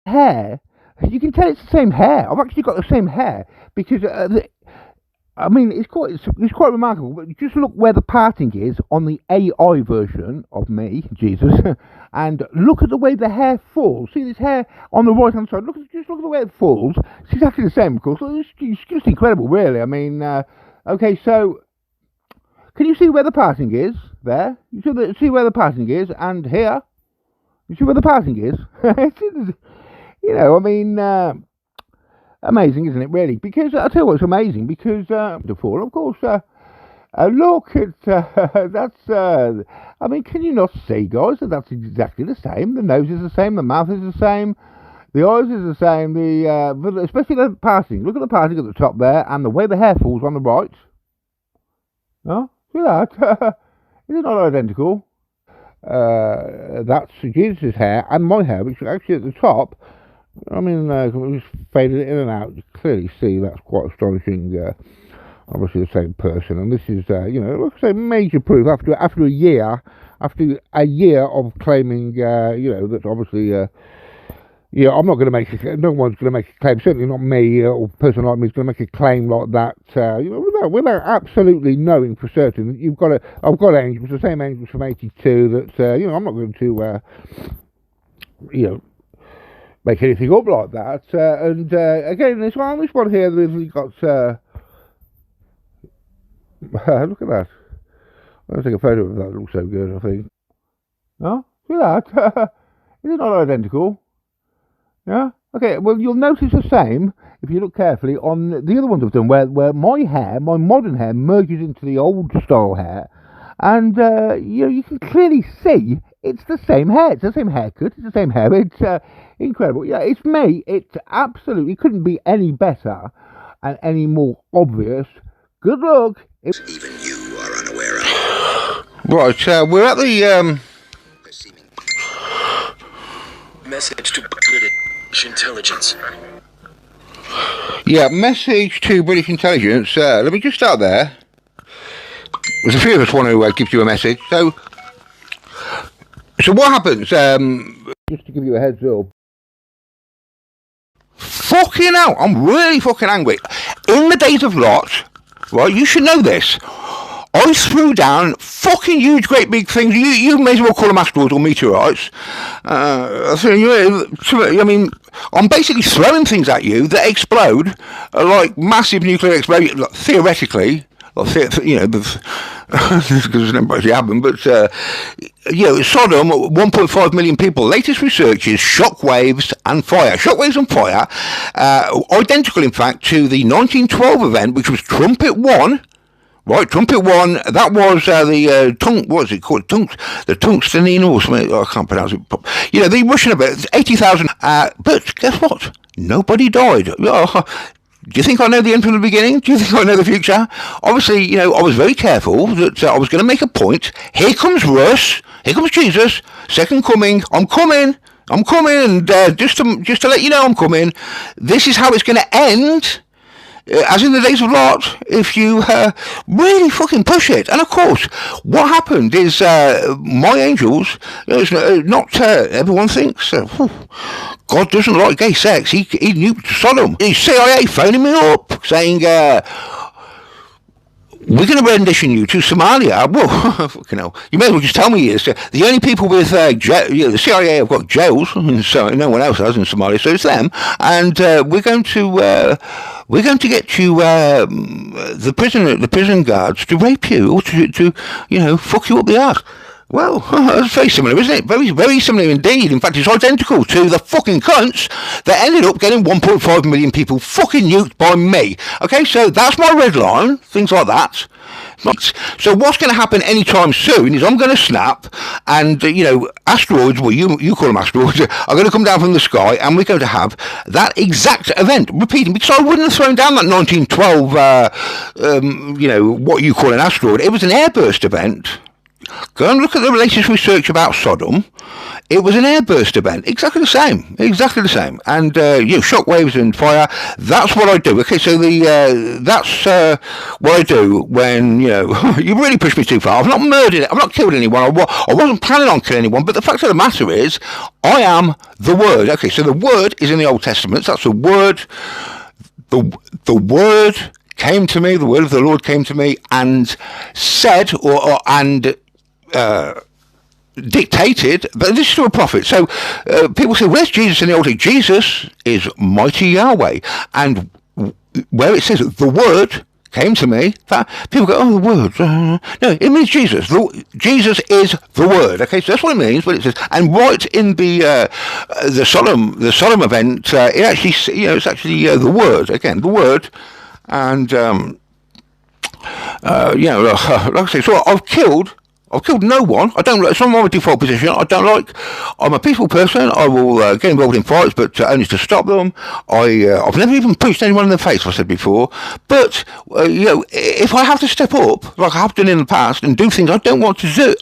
hair, you can tell it's the same hair. I've actually got the same hair because I mean, it's quite remarkable. But just look where the parting is on the AI version of me, Jesus, and look at the way the hair falls. See this hair on the right hand side. Just look at the way it falls. It's exactly the same, of course. It's just incredible, really. I mean, okay, so can you see where the parting is? There, see where the parting is, and here, you see where the parting is. I mean. Amazing, isn't it, really? Because I'll tell you what's amazing, because before, of course, look at that's. I mean, can you not see, guys, that that's exactly the same? The nose is the same, the mouth is the same, the eyes is the same. But especially the parting. Look at the parting at the top there, and the way the hair falls on the right. Oh, see that? Is it not identical? That's Jesus' hair and my hair, which actually at the top. I mean, we just faded it in and out. You clearly see that's quite astonishing. Obviously, the same person, and this is, like I say, major proof after a year of claiming, that obviously, I'm not going to make it. No one's going to make a claim. Certainly not me or a person like me is going to make a claim like that. Without absolutely knowing for certain that I've got angels, the same angels from '82. That I'm not going to, make anything up like that. And again, this one here, we've got. Look at that. I'll take a photo of that. It looks so good, I think. Oh, see that? Is it not identical? Yeah. Okay. Well, you'll notice the same if you look carefully on the other ones I've done, where my modern hair, merges into the old style hair, and you can clearly see it's the same hair. It's the same haircut. It's the same hair. It's incredible. Yeah, it's me. It absolutely couldn't be any better and any more obvious. Good luck. Even you are unaware of. Right, we're at the message to British intelligence. Yeah, message to British intelligence. Let me just start there. There's a few of us want to give you a message. So what happens? Just to give you a heads up. Fucking hell, I'm really fucking angry. In the days of Lot, right, you should know this. I threw down fucking huge, great big things. You may as well call them asteroids or meteorites. I mean, I'm basically throwing things at you that explode like massive nuclear explosion, like, theoretically. Because it's never actually happened, but Sodom, 1.5 million people. Latest research is shockwaves and fire. Shockwaves and fire, identical in fact to the 1912 event, which was Trumpet 1. Right, Trumpet 1, that was what is it called? The tungstenine or something, I can't pronounce it. The Russian event, 80,000, but guess what? Nobody died. Do you think I know the end from the beginning? Do you think I know the future? Obviously, I was very careful that I was going to make a point. Here comes Russ. Here comes Jesus. Second coming. I'm coming. And just to let you know I'm coming. This is how it's going to end. As in the days of Lot, if you really fucking push it. And of course, what happened is my angels, not everyone thinks, God doesn't like gay sex. He nuked Sodom. The CIA phoning me up saying, we're going to rendition you to Somalia. Well, fucking hell. You may as well just tell me this. The only people with the CIA have got jails, and so no one else has in Somalia, so it's them. And we're going to get you the prison guards to rape you or to fuck you up the ass. Well, that's very similar, isn't it? Very, very similar indeed. In fact, it's identical to the fucking cunts that ended up getting 1.5 million people fucking nuked by me. Okay, so that's my red line, things like that. So what's going to happen anytime soon is I'm going to snap and, asteroids, well, you call them asteroids, are going to come down from the sky and we're going to have that exact event repeating, because I wouldn't have thrown down that 1912, what you call an asteroid. It was an airburst event. Go and look at the latest research about Sodom. It was an airburst event, exactly the same. And shockwaves and fire. That's what I do. Okay, so that's what I do when you really push me too far. I've not murdered it. I've not killed anyone. I wasn't planning on killing anyone. But the fact of the matter is, I am the Word. Okay, so the Word is in the Old Testament. So that's the Word. The Word came to me. The word of the Lord came to me and said, dictated, but this is to a prophet. So people say, where's Jesus in the Old Testament? Jesus is mighty Yahweh. And where it says the word came to me, people go, oh, the word. No, it means Jesus. Jesus is the word. Okay, so that's what it means. But it says, and right in the Sodom event, it actually, it's actually the word again, the word, and like I say, so I've killed no one. I don't like. It's not my default position. I'm a peaceful person. I will get involved in fights, but only to stop them. I've never even punched anyone in the face, I said before. But if I have to step up, like I have done in the past, and do things I don't want to do,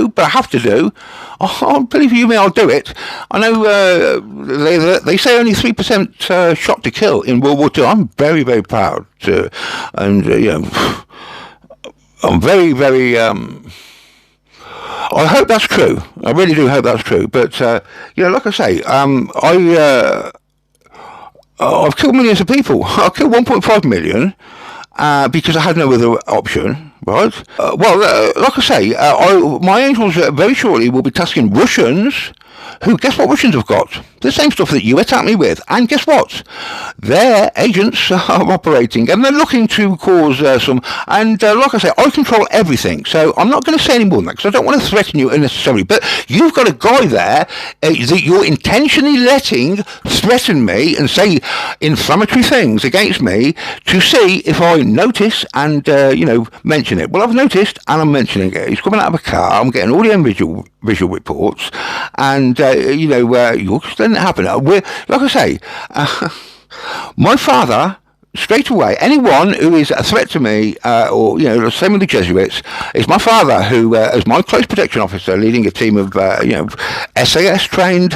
but I have to do. I'll believe you me, I'll do it. I know they say only 3% shot to kill in World War II. I'm very, very proud, I'm very, very. I hope that's true. I really do hope that's true. But like I say, I've killed millions of people. I killed 1.5 million because I had no other option. Right. Like I say, my angels very shortly will be tasking Russians. Who, guess what Russians have got? The same stuff that you attacked me with. And guess what? Their agents are operating and they're looking to cause some... And like I say, I control everything. So I'm not going to say any more than that because I don't want to threaten you unnecessarily. But you've got a guy there that you're intentionally letting threaten me and say inflammatory things against me to see if I notice and, mention it. Well, I've noticed and I'm mentioning it. He's coming out of a car. I'm getting all the visual reports. And, you're just letting it happen. Like I say, my father, straight away, anyone who is a threat to me, or, same with the Jesuits, is my father who, as my close protection officer, leading a team of, SAS-trained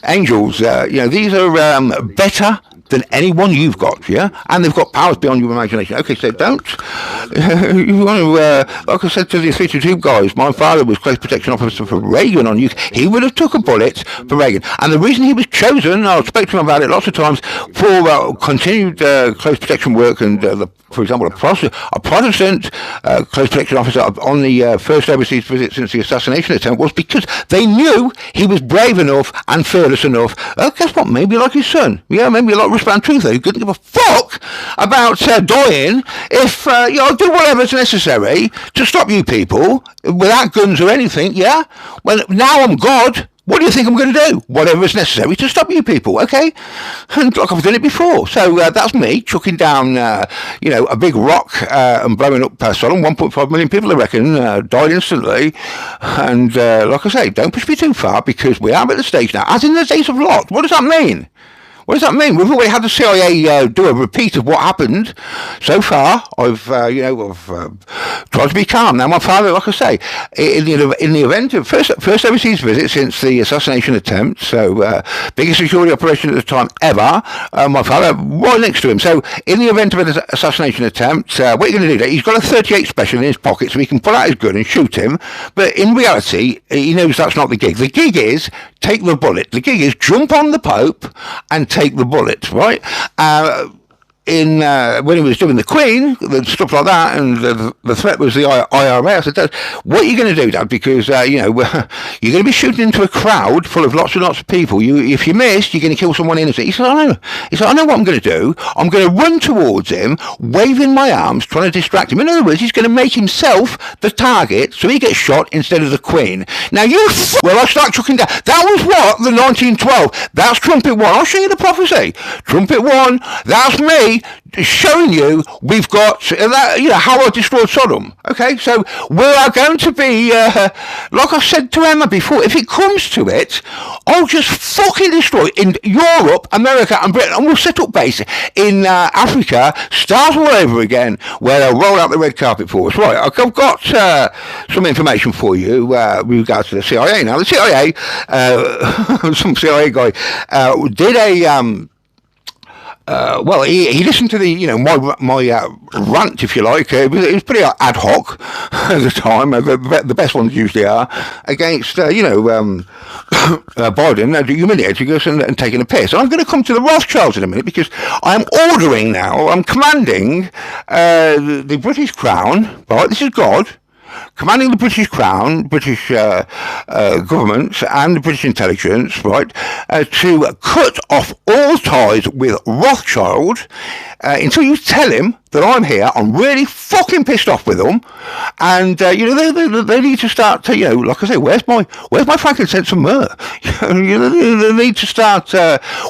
angels, these are better than anyone you've got, yeah? And they've got powers beyond your imagination. Okay, so don't... you want to... like I said to the 32 guys, my father was close protection officer for Reagan on youth. He would have took a bullet for Reagan. And the reason he was chosen, I'll speak to him about it lots of times, for continued close protection work and, for example, a Protestant close protection officer on the first overseas visit since the assassination attempt was because they knew he was brave enough and fearless enough. Guess what? Maybe like his son. Yeah, maybe like Ruslan Truther, who couldn't give a fuck about dying if, I'll do whatever's necessary to stop you people without guns or anything, yeah? Well, now I'm God. What do you think I'm going to do? Whatever is necessary to stop you people, okay? And like I've done it before. So that's me chucking down, a big rock and blowing up Sodom. 1.5 million people, I reckon, died instantly. And like I say, don't push me too far because we are at the stage now, as in the days of Lot. What does that mean? What does that mean? We've already had the CIA do a repeat of what happened. So far, I've tried to be calm. Now, my father, like I say, in the event of first overseas visit since the assassination attempt, so biggest security operation at the time ever, my father right next to him. So, in the event of an assassination attempt, what are you going to do? He's got a 38 special in his pocket, so he can pull out his gun and shoot him. But in reality, he knows that's not the gig. The gig is take the bullet. The gig is jump on the Pope and take the bullet, right? When he was doing the Queen, stuff like that, and the threat was the IRA, I said, Dad, what are you going to do, Dad? Because, you're going to be shooting into a crowd full of lots and lots of people. If you miss, you're going to kill someone innocent. He said, I know. He said, I know what I'm going to do. I'm going to run towards him, waving my arms, trying to distract him. In other words, he's going to make himself the target, so he gets shot instead of the Queen. Now, well, I start chucking down. That was what? The 1912. That's Trumpet 1. I'll show you the prophecy. Trumpet 1, that's me. me showing you we've got that, how I destroyed Sodom. Okay, so we are going to be, like I said to Emma before, if it comes to it, I'll just fucking destroy in Europe, America and Britain, and we'll set up base in Africa, start all over again, where they'll roll out the red carpet for us. Right, I've got some information for you with regards to the CIA. Now, the CIA, some CIA guy, did a... well, he listened to the, my rant, if you like. It was pretty ad hoc at the time. The best ones usually are against, Biden humiliating us and taking a piss. And I'm going to come to the Rothschilds in a minute because I'm ordering now. I'm commanding the British Crown. Right, this is God. Commanding the British Crown, British government and the British intelligence, right, to cut off all ties with Rothschild until you tell him that I'm here. I'm really fucking pissed off with them, and they need to start to, like I say, where's my frankincense and myrrh? They need to start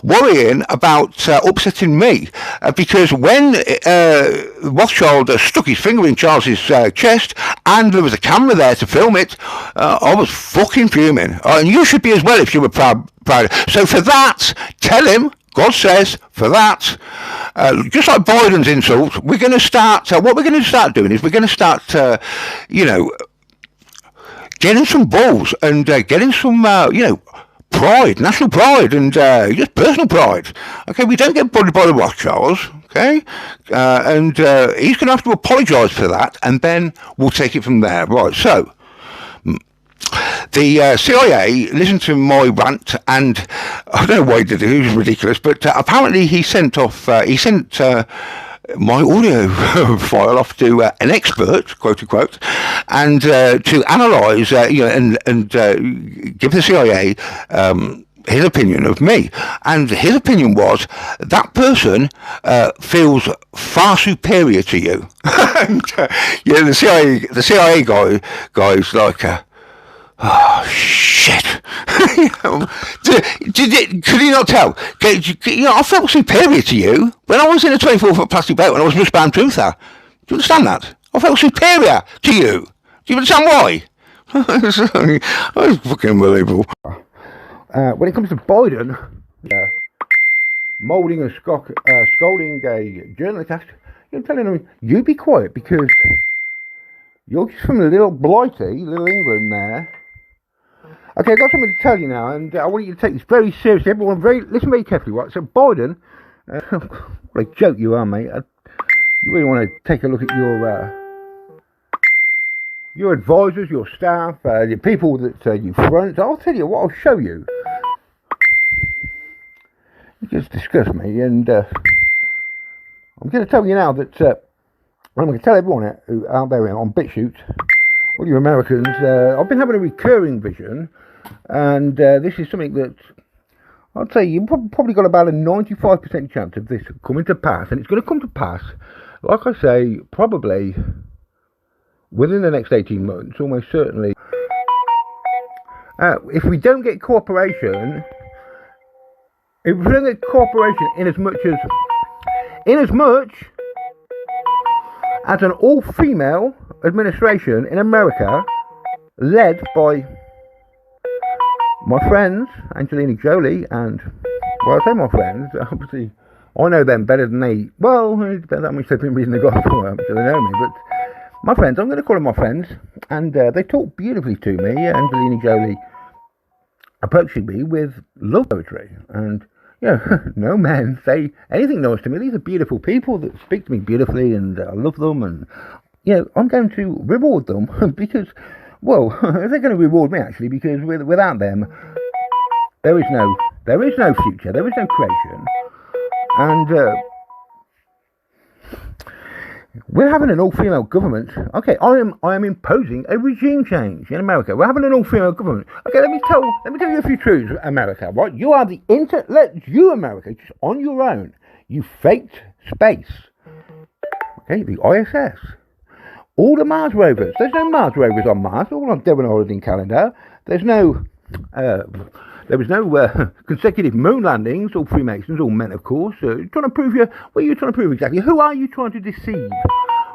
worrying about upsetting me, because when Rothschild stuck his finger in Charles's chest and there was a camera there to film it, I was fucking fuming, and you should be as well if you were proud. So for that, tell him. God says, for that, just like Biden's insult, we're going to start, what we're going to start doing is we're going to start, getting some balls and getting some, pride, national pride and just personal pride. Okay, we don't get bullied by the Rothschilds, okay? And he's going to have to apologise for that, and then we'll take it from there. Right, so... the CIA listened to my rant, and I don't know why he did it. It was ridiculous, but apparently he sent my audio file off to an expert, quote unquote, and to analyse, and give the CIA his opinion of me. And his opinion was that person feels far superior to you. And, the CIA guy's like. Oh, shit. Could you not tell? I felt superior to you when I was in a 24-foot plastic boat and I was wristband truther. Do you understand that? I felt superior to you. Do you understand why? That's fucking unbelievable. When it comes to Biden, moulding and scolding a journalist, you're telling him, you be quiet because you're just from a little blighty, little England there. Okay, I've got something to tell you now, and I want you to take this very seriously. Everyone, listen very carefully, right? So Biden, what a joke you are, mate. You really want to take a look at your advisors, your staff, the people that you front. I'll tell you what, I'll show you. You just disgust me, and I'm going to tell you now that I'm going to tell everyone out there on BitChute, all you Americans, I've been having a recurring vision, and this is something that I'd say you've probably got about a 95% chance of this coming to pass, and it's going to come to pass, like I say, probably within the next 18 months, almost certainly. If we don't get cooperation, in as much as an all-female administration in America, led by my friends, Angelina Jolie, and, well, I say my friends, obviously, I know them better than they, well, it depends how much they've been reading the gospel, so they know me, but my friends, I'm going to call them my friends, and they talk beautifully to me. Angelina Jolie approaching me with love poetry, and no men say anything nice to me. These are beautiful people that speak to me beautifully, and I love them, and I'm going to reward them because, well, they're going to reward me actually, because without them, there is no future, there is no creation, and we're having an all-female government. Okay, I am imposing a regime change in America. We're having an all-female government. Okay, let me tell you a few truths, America. Right, you are you America, just on your own. You faked space. Okay, the ISS, all the Mars rovers. There's no Mars rovers on Mars. All on Devon Holiday calendar. There's no There was no consecutive moon landings, all Freemasons, all men, of course. Trying to prove what are you trying to prove exactly? Who are you trying to deceive?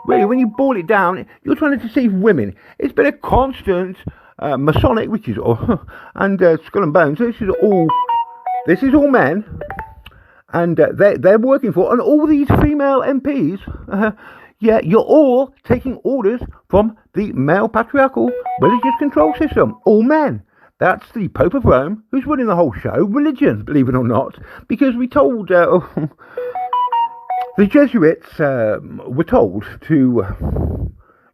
Really, when you boil it down, you're trying to deceive women. It's been a constant Masonic, which is all, and Skull and Bones. So this is all men, and they're working for, and all these female MPs. Yeah, you're all taking orders from the male patriarchal religious control system. All men. That's the Pope of Rome, who's running the whole show. Religion, believe it or not, because we told the Jesuits were told to,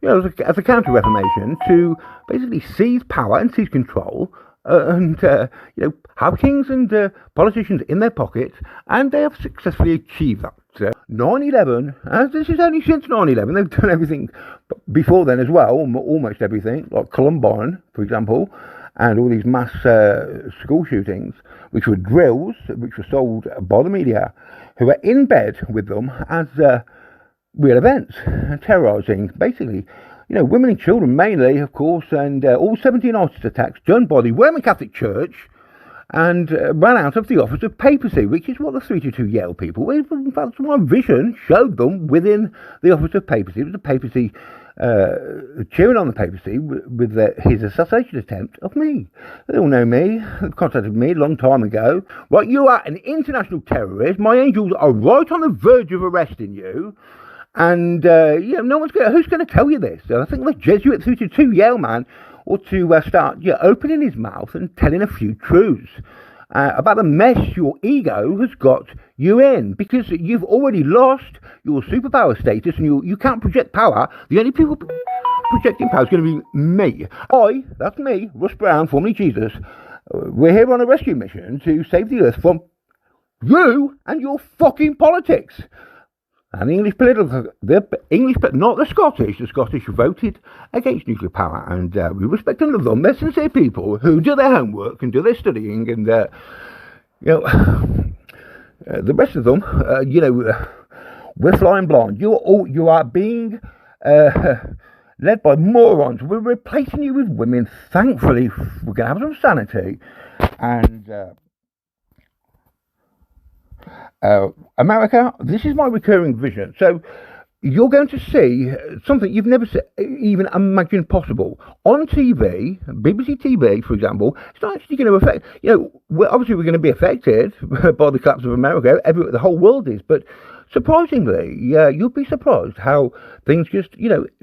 as a counter-reformation, to basically seize power and seize control, and have kings and politicians in their pockets, and they have successfully achieved that. 9/11, this is only since 9/11, they've done everything before then as well, almost everything, like Columbine, for example, and all these mass school shootings, which were drills, which were sold by the media, who were in bed with them as real events, terrorising, basically, women and children mainly, of course, and all 17 ISIS attacks done by the Roman Catholic Church, and ran out of the office of papacy, which is what the 322 Yale people, in fact, my vision showed them within the office of papacy. It was the papacy cheering on the papacy with his assassination attempt of me. They all know me, they contacted me a long time ago. Right, you are an international terrorist. My angels are right on the verge of arresting you. And, no one's who's going to tell you this? I think the Jesuit 322 Yale man ought to start opening his mouth and telling a few truths about the mess your ego has got you in, because you've already lost your superpower status and you can't project power. The only people projecting power is going to be me. That's me, Russ Brown, formerly Jesus. We're here on a rescue mission to save the earth from you and your fucking politics. And the English but not the Scottish. The Scottish voted against nuclear power, and we respect and love them. They're sincere people who do their homework and do their studying, and the rest of them, we're flying blind. You are being led by morons. We're replacing you with women. Thankfully, we're going to have some sanity, and. America, this is my recurring vision. So you're going to see something you've never even imagined possible on TV, BBC TV, for example. It's not actually going to affect. Obviously we're going to be affected by the collapse of America. The whole world is, but surprisingly, you'll be surprised how things just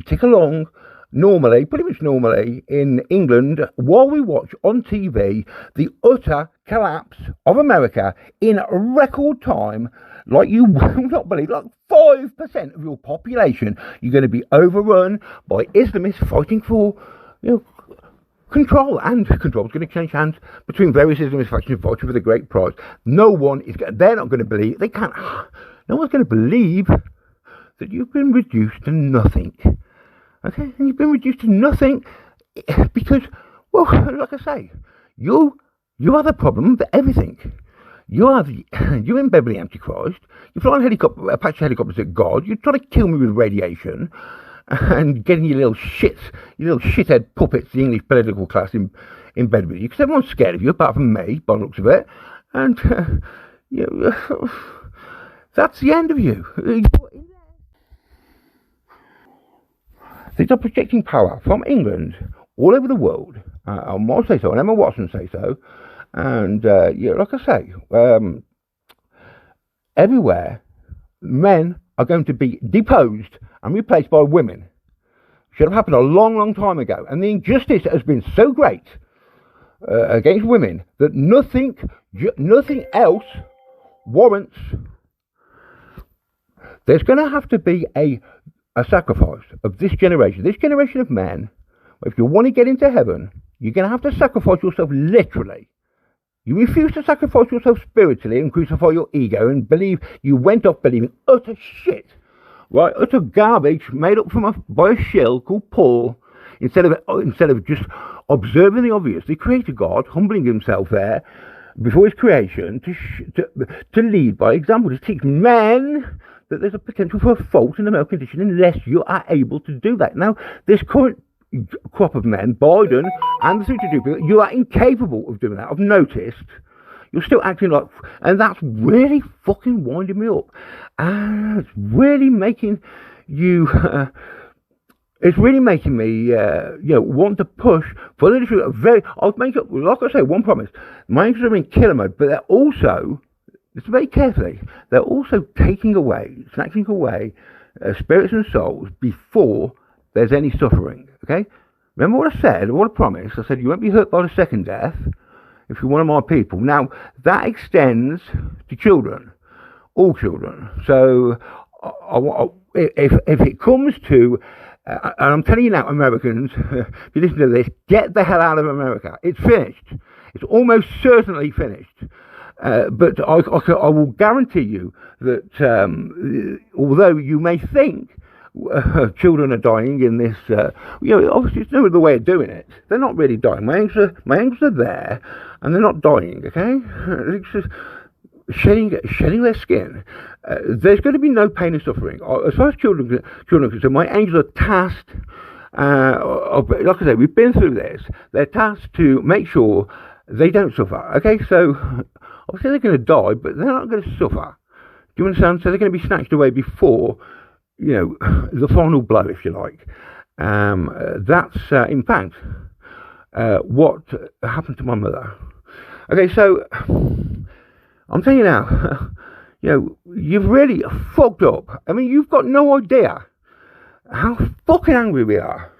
tick along. Pretty much normally in England, while we watch on TV the utter collapse of America in record time, like you will not believe, like 5% of your population, you're going to be overrun by Islamists fighting for, control, and control is going to change hands between various Islamist factions fighting for the great prize. They're not going to believe, no one's going to believe that you've been reduced to nothing. Okay, and you've been reduced to nothing because, like I say, you are the problem for everything. You're in Beverly Antichrist. You're flying Apache helicopters at God. You're trying to kill me with radiation, and getting your little shithead puppets, the English political class, in bed with you, because everyone's scared of you, apart from me, by the looks of it. And that's the end of you. These are projecting power from England all over the world. I might say so, and Emma Watson say so. And, like I say, everywhere, men are going to be deposed and replaced by women. Should have happened a long, long time ago. And the injustice has been so great against women that nothing else warrants. There's going to have to be a sacrifice of this generation of men. If you want to get into heaven, you're going to have to sacrifice yourself literally. You refuse to sacrifice yourself spiritually and crucify your ego and you went off believing utter shit, right? Utter garbage made up by a shill called Paul. Instead of just observing the obvious, the Creator God humbling himself there before his creation to lead by example, to teach men that there's a potential for a fault in the male condition unless you are able to do that. Now, this current crop of men, Biden and the 32 people, you are incapable of doing that. I've noticed. You're still acting like, and that's really fucking winding me up. And it's really making you, it's really making me, want to push for the issue. I'll make up, like I say, one promise. My interests are in killer mode, but they're also, listen very carefully, they're also snatching away spirits and souls before there's any suffering, okay? Remember what I said, what I promised? I said you won't be hurt by the second death if you're one of my people. Now, that extends to children, all children. So, if it comes to, and I'm telling you now, Americans, if you listen to this, get the hell out of America. It's finished. It's almost certainly finished. But I will guarantee you that although you may think children are dying in this, obviously it's no other way of doing it. They're not really dying. My angels are there, and they're not dying. Okay, it's just shedding their skin. There's going to be no pain and suffering as far as children are concerned. My angels are tasked. Like I say, we've been through this. They're tasked to make sure they don't suffer. Okay, so obviously they're going to die, but they're not going to suffer. Do you understand? So they're going to be snatched away before, the final blow, if you like. That's, in fact, what happened to my mother. Okay, so I'm telling you now, you've really fucked up. I mean, you've got no idea how fucking angry we are.